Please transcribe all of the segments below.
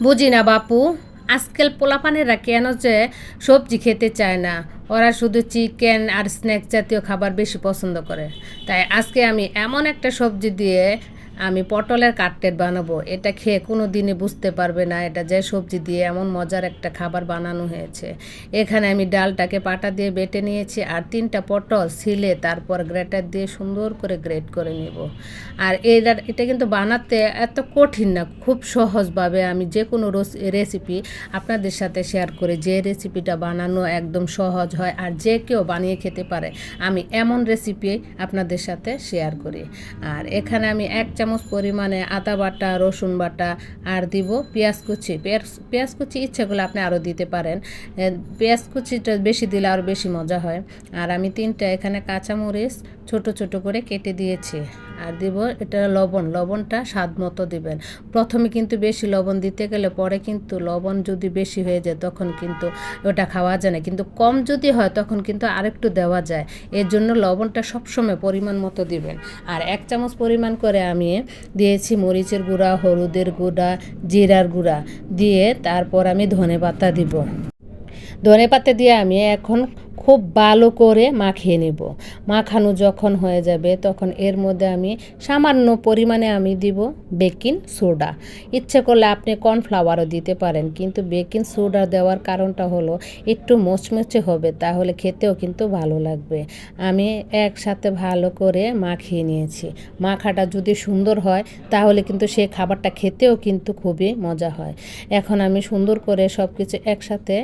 বুঝি না বাপু, আজকাল পোলাপানেরা কেন যে সবজি খেতে চায় না। ওরা শুধু চিকেন আর স্ন্যাক্স জাতীয় খাবার বেশি পছন্দ করে। তাই আজকে আমি এমন একটা সবজি দিয়ে আমি পটলের কাটলেট বানাবো। এটা খেয়ে কোনো দিনই বুঝতে পারবে না এটা যে সবজি দিয়ে এমন মজার একটা খাবার বানানো হয়েছে। এখানে আমি ডালটাকে পাটা দিয়ে বেটে নিয়েছি আর 3টা পটল ছিলে তারপর গ্রেটার দিয়ে সুন্দর করে গ্রেট করে নেব। আর এটা কিন্তু বানাতে এত কঠিন না, খুব সহজভাবে আমি যে কোনো রেসিপি আপনাদের সাথে শেয়ার করি, যে রেসিপিটা বানানো একদম সহজ হয় আর যে কেউ বানিয়ে খেতে পারে, আমি এমন রেসিপি আপনাদের সাথে শেয়ার করি। আর এখানে আমি 1 চামচ পরিমাণে আদা বাটা, রসুন বাটা আর দিব পেঁয়াজ কুচি। পেঁয়াজ কুচি ইচ্ছে করলে আপনি আরও দিতে পারেন। পেঁয়াজ কুচিটা বেশি দিলে আরও বেশি মজা হয়। আর আমি 3টা এখানে কাঁচামরিচ ছোট ছোট করে কেটে দিয়েছি। আর দিব এটা লবণটা স্বাদ মতো দিবেন। প্রথমে কিন্তু বেশি লবণ দিতে গেলে পরে কিন্তু লবণ যদি বেশি হয়ে যায় তখন কিন্তু ওটা খাওয়া যায় না, কিন্তু কম যদি হয় তখন কিন্তু আরেকটু দেওয়া যায়। এর জন্য লবণটা সবসময় পরিমাণ মতো দিবেন। আর 1 চামচ পরিমাণ করে আমি দিয়েছি মরিচের গুঁড়া, হলুদের গুঁড়া, জিরার গুঁড়া দিয়ে তারপর আমি ধনেপাতা দিব। ধনেপাতা দিয়ে আমি এখন খুব ভালো করে মাখিয়ে নেব। মাখানো যখন হয়ে যাবে তখন এর মধ্যে আমি সামান্য পরিমাণে আমি দিব বেকিং সোডা। ইচ্ছে করলে আপনি কর্নফ্লাওয়ারও দিতে পারেন, কিন্তু বেকিং সোডা দেওয়ার কারণটা হলো একটু মচমচে হবে, তাহলে খেতেও কিন্তু ভালো লাগবে। আমি একসাথে ভালো করে মাখিয়ে নিয়েছি। মাখাটা যদি সুন্দর হয় তাহলে কিন্তু সে খাবারটা খেতেও কিন্তু খুবই মজা হয়। এখন আমি সুন্দর করে সব কিছু একসাথে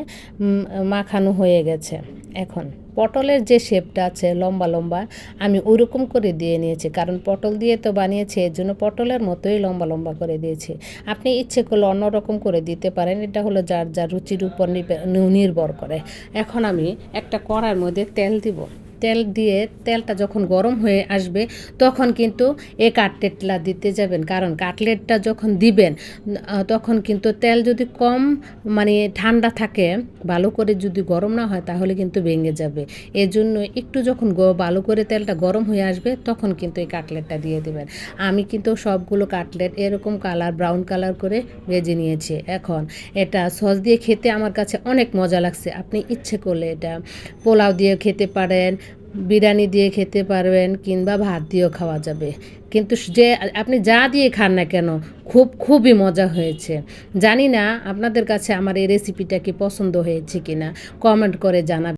মাখানো হয়ে গেছে। এখন পটলের যে শেপটা আছে লম্বা লম্বা, আমি ওরকম করে দিয়ে নিয়েছি, কারণ পটল দিয়ে তো বানিয়েছি, এর জন্য পটলের মতোই লম্বা লম্বা করে দিয়েছি। আপনি ইচ্ছে করলে অন্যরকম করে দিতে পারেন, এটা হলো যার যার রুচির উপর নির্ভর করে। এখন আমি একটা কড়াইয়ের মধ্যে তেল দিব। তেল দিয়ে তেলটা যখন গরম হয়ে আসবে তখন কিন্তু এই কাটলেটটা দিতে যাবেন, কারণ কাটলেটটা যখন দিবেন তখন কিন্তু তেল যদি কম মানে ঠান্ডা থাকে, ভালো করে যদি গরম না হয় তাহলে কিন্তু ভেঙে যাবে। এজন্য একটু যখন ভালো করে তেলটা গরম হয়ে আসবে তখন কিন্তু এই কাটলেটটা দিয়ে দেবেন। আমি কিন্তু সবগুলো কাটলেট এরকম ব্রাউন কালার করে ভেজে নিয়েছি। এখন এটা সস দিয়ে খেতে আমার কাছে অনেক মজা লাগছে। আপনি ইচ্ছে করলে এটা পোলাও দিয়ে খেতে পারেন, বিরিয়ানি দিয়ে খেতে পারবেন, কিংবা ভাত দিয়েও খাওয়া যাবে। কিন্তু যে আপনি যা দিয়ে খান না কেন খুবই মজা হয়েছে। জানি না আপনাদের কাছে আমার এই রেসিপিটা কি পছন্দ হয়েছে কিনা, কমেন্ট করে জানাবেন।